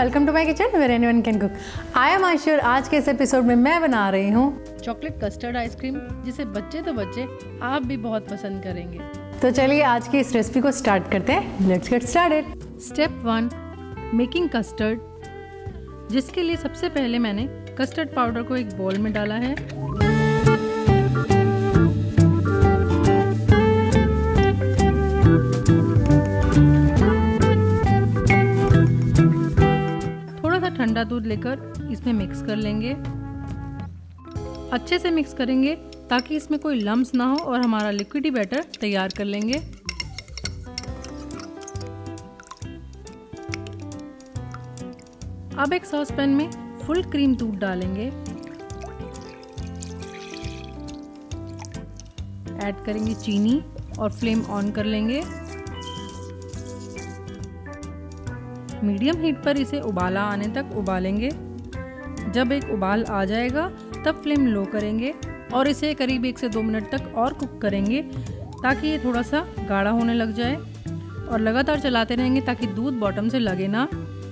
Welcome to my kitchen where anyone can cook. I am Ayesha और आज के इस एपिसोड में मैं बना रही हूँ चॉकलेट कस्टर्ड आइसक्रीम, जिसे बच्चे तो बच्चे आप भी बहुत पसंद करेंगे। तो चलिए आज की इस रेसिपी को स्टार्ट करते हैं। Let's get started. Step 1, making custard. जिसके लिए सबसे पहले मैंने कस्टर्ड पाउडर को एक बोल में डाला है। थोड़ा सा ठंडा दूध लेकर इसमें मिक्स कर लेंगे। अच्छे से मिक्स करेंगे ताकि इसमें कोई लम्स ना हो और हमारा लिक्विडी बैटर तैयार कर लेंगे। अब एक सॉस पैन में फुल क्रीम दूध डालेंगे। ऐड करेंगे चीनी और फ्लेम ऑन कर लेंगे। मीडियम हीट पर इसे उबाला आने तक उबालेंगे। जब एक उबाल आ जाएगा तब फ्लेम लो करेंगे और इसे करीब 1 से 2 मिनट तक और कुक करेंगे ताकि ये थोड़ा सा गाढ़ा होने लग जाए, और लगातार चलाते रहेंगे ताकि दूध बॉटम से लगे ना।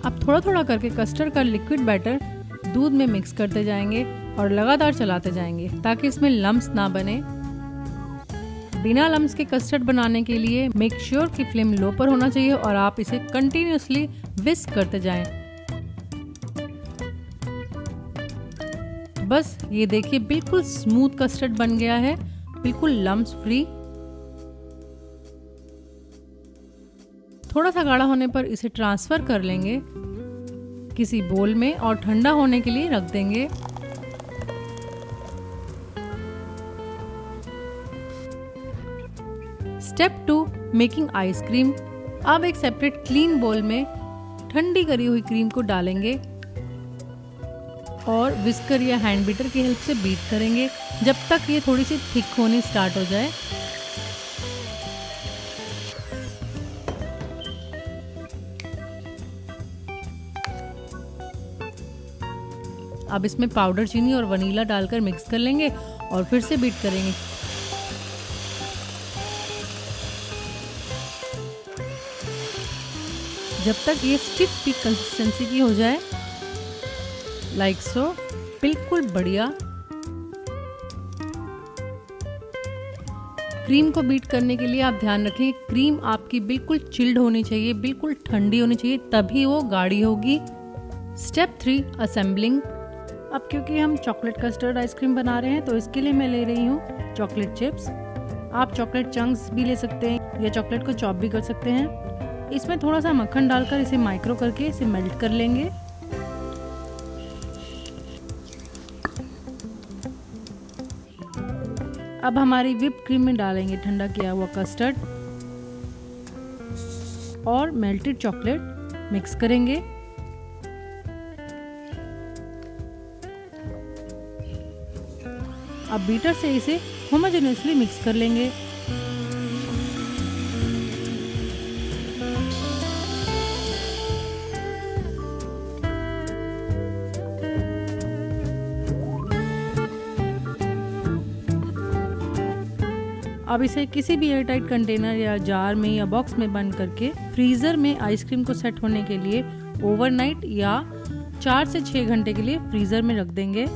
अब थोड़ा थोड़ा करके कस्टर्ड का लिक्विड बैटर दूध में मिक्स करते जाएंगे और लगातार चलाते जाएंगे ताकि इसमें लम्स ना बने। बिना लम्स के कस्टर्ड बनाने के लिए मेक श्योर कि फ्लेम लो पर होना चाहिए और आप इसे कंटिन्यूसली विस्क करते जाएं। बस ये देखिए, बिल्कुल स्मूथ कस्टर्ड बन गया है, बिल्कुल लम्स फ्री। थोड़ा सा गाढ़ा होने पर इसे ट्रांसफर कर लेंगे किसी बोल में और ठंडा होने के लिए रख देंगे। Step 2, making ice cream. अब एक सेपरेट क्लीन बोल में ठंडी करी हुई क्रीम को डालेंगे और विस्कर या हैंड बीटर की हेल्प से बीट करेंगे जब तक ये थोड़ी सी थिक होनी स्टार्ट हो जाए। अब इसमें पाउडर चीनी और वनीला डालकर मिक्स कर लेंगे और फिर से बीट करेंगे। जब तक ये स्टिफ की कंसिस्टेंसी की हो जाए, लाइक सो, बिल्कुल बढ़िया। क्रीम को बीट करने के लिए आप ध्यान रखें, क्रीम आपकी बिल्कुल चिल्ड होनी चाहिए, बिल्कुल ठंडी होनी चाहिए, तभी वो गाढ़ी होगी। Step 3, assembling. अब क्योंकि हम चॉकलेट कस्टर्ड आइसक्रीम बना रहे हैं तो इसके लिए मैं ले रही हूँ चॉकलेट चिप्स। आप चॉकलेट चंक्स भी ले सकते हैं या चॉकलेट को चॉप भी कर सकते हैं। इसमें थोड़ा सा मक्खन डालकर इसे माइक्रो करके इसे मेल्ट कर लेंगे। अब हमारी व्हिप क्रीम में डालेंगे ठंडा किया हुआ कस्टर्ड और मेल्टेड चॉकलेट मिक्स करेंगे। अब बीटर से इसे होमोजेनियसली मिक्स कर लेंगे। अब इसे किसी भी एयरटाइट कंटेनर या जार में या बॉक्स में बंद करके फ्रीज़र में आइसक्रीम को सेट होने के लिए ओवरनाइट या 4 से 6 घंटे के लिए फ्रीज़र में रख देंगे।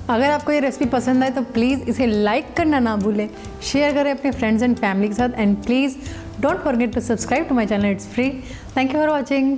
अगर आपको ये रेसिपी पसंद आए तो प्लीज़ इसे लाइक करना ना भूलें, शेयर करें अपने फ्रेंड्स एंड फैमिली के साथ, and please don't forget to subscribe to my channel. It's free. Thank you for watching.